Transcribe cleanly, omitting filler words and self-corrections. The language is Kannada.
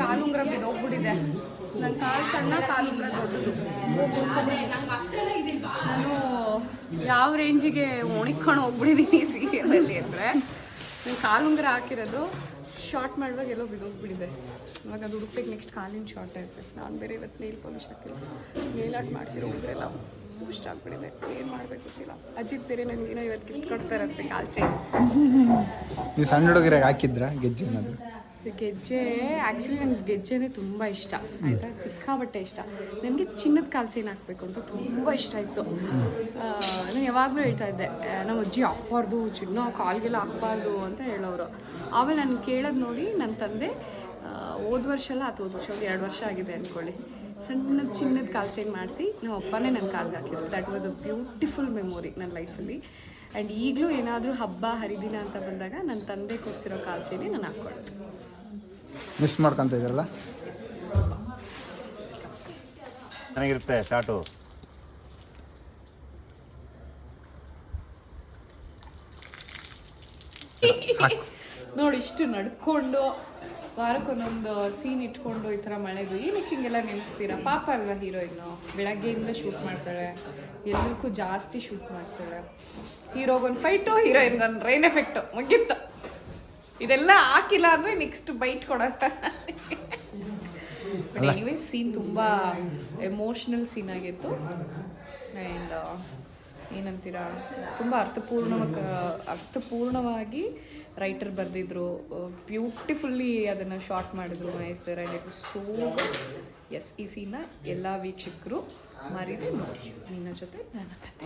ಕಾಲುಂಗ್ರ ಬಿದ್ದೋಗ್ಬಿಟ್ಟಿದೆ. ನನ್ನ ಕಾಲು ಸಣ್ಣ, ಕಾಲುಂಗ್ರ ದೊಡ್ಡದು. ನಾನು ಯಾವ ರೇಂಜಿಗೆ ಒಣಗ್ಕೊಂಡು ಹೋಗ್ಬಿಟ್ಟಿದ್ದೀನಿ ಸೀರಿಯಲಲ್ಲಿ ಅಂದರೆ, ನನ್ನ ಕಾಲುಂಗ್ರ ಹಾಕಿರೋದು ಶಾರ್ಟ್ ಮಾಡುವಾಗ ಎಲ್ಲೋ ಬಿದ್ದೋಗ್ಬಿಟ್ಟಿದೆ. ಇವಾಗ ಅದು ಹುಡುಕ್ಬೇಕು. ನೆಕ್ಸ್ಟ್ ಕಾಲಿನ ಶಾರ್ಟ್ ಇರ್ತದೆ. ನಾನು ಬೇರೆ ಇವತ್ತು ನೇಲ್ ಪಾಲಿಶ್ ಹಾಕಿಲ್ಲ, ನೇಲ್ ಆರ್ಟ್ ಮಾಡಿಸಿರೋ ಉಂಗ್ರೆಲ್ಲ ಇಷ್ಟ ಆಗ್ಬಿಟ್ಟಿದೆ. ಏನು ಮಾಡಬೇಕು ಗೊತ್ತಿಲ್ಲ. ಅಜಿತ್ ಬೇರೆ ನನಗೇನೋ ಇವತ್ತು ಗಿಫ್ಟ್ ಕೊಡ್ತಾರಂತೆ ಕಾಲ್ ಚೈನ್. ನೀವು ಸಣ್ಣ ಹುಡುಗರಿಗೆ ಹಾಕಿದ್ರಾ ಗೆಜ್ಜೆ ಏನಾದರೂ? ಗೆಜ್ಜೆ ಆ್ಯಕ್ಚುಲಿ ನನಗೆ ಗೆಜ್ಜೆ ಅಂದರೆ ತುಂಬ ಇಷ್ಟ ಆಯಿತಾ, ಸಿಕ್ಕಾಬಟ್ಟೆ ಇಷ್ಟ. ನನಗೆ ಚಿನ್ನದ ಕಾಲು ಚೈನ್ ಹಾಕಬೇಕು ಅಂತ ತುಂಬ ಇಷ್ಟ ಇತ್ತು. ನಾನು ಯಾವಾಗಲೂ ಹೇಳ್ತಾ ಇದ್ದೆ, ನಮ್ಮ ಅಜ್ಜಿ ಹಾಕ್ಬಾರ್ದು, ಚಿನ್ನ ಕಾಲಿಗೆಲ್ಲ ಹಾಕ್ಬಾರ್ದು ಅಂತ ಹೇಳೋರು. ಆಮೇಲೆ ನಾನು ಕೇಳೋದು ನೋಡಿ ನನ್ನ ತಂದೆ ಹೋದ ವರ್ಷ ಅಲ್ಲ, ಅಥವಾ ಹೋದ ವರ್ಷ ಒಂದು 2 ವರ್ಷ ಆಗಿದೆ ಅಂದ್ಕೊಳ್ಳಿ, ಸಣ್ಣ ಚಿನ್ನದ ಕಾಲು ಚೈನ್ ಮಾಡಿಸಿ ನಮ್ಮ ಅಪ್ಪನೇ ನನ್ನ ಕಾಲ್ಗೆ ಹಾಕಿದ್ರು. That was a beautiful memory ನನ್ನ ಲೈಫಲ್ಲಿ. ಆ್ಯಂಡ್ ಈಗಲೂ ಏನಾದರೂ ಹಬ್ಬ ಹರಿದಿನ ಅಂತ ಬಂದಾಗ ನನ್ನ ತಂದೆ ಕೊಡಿಸಿರೋ ಕಾಲು ಚೈನೇ ನಾನು ಹಾಕ್ಕೊಳ್ತೀನಿ. ಮಿಸ್ ಮಾಡ್ಕೊತ ಇದ್ರಲ್ಲ? ಚೆನ್ನಾಗಿರುತ್ತೆ ಶಾರ್ಟು. ನೋಡಿ ಇಷ್ಟು ನಡ್ಕೊಂಡು ವಾರಕ್ಕೊಂದೊಂದು ಸೀನ್ ಇಟ್ಕೊಂಡು ಈ ಥರ ಮಳೆದು ಏನಕ್ಕೆ ಹಿಂಗೆಲ್ಲ ನಿಲ್ಲಿಸ್ತೀರಾ? ಪಾಪ ಅಲ್ವಾ ಹೀರೋಯಿನ್ನು, ಬೆಳಗ್ಗೆಯಿಂದ ಶೂಟ್ ಮಾಡ್ತಾಳೆ, ಎಲ್ಲಕ್ಕೂ ಜಾಸ್ತಿ ಶೂಟ್ ಮಾಡ್ತಾಳೆ. ಹೀರೋಗೊಂದು ಫೈಟು, ಹೀರೋಯಿನ್ಗೊಂದು ರೈನ್ ಎಫೆಕ್ಟು, ಮುಗಿತ್ತು. ಇದೆಲ್ಲ ಹಾಕಿಲ್ಲ ಅಂದರೆ ನೆಕ್ಸ್ಟ್ ಬೈಟ್ ಕೊಡತ್ತ. ಬಟ್ ಎನಿವೇಸ್ ಸೀನ್ ತುಂಬ ಎಮೋಷ್ನಲ್ ಸೀನ್ ಆಗಿತ್ತು. ಆ್ಯಂಡ್ ಏನಂತೀರಾ, ತುಂಬ ಅರ್ಥಪೂರ್ಣವಾಗಿ ರೈಟರ್ ಬರೆದಿದ್ರು. ಬ್ಯೂಟಿಫುಲ್ಲಿ ಅದನ್ನು ಶಾರ್ಟ್ ಮಾಡಿದ್ರು Mahesh sir. And it was so good. Yes, ಈ ಸೀನ ಎಲ್ಲ ವೀಕ್ಷಕರು ಮರೀದೆ ನೋಡಿ. ನಿನ್ನ ಜೊತೆ ನನ್ನ ಕತೆ.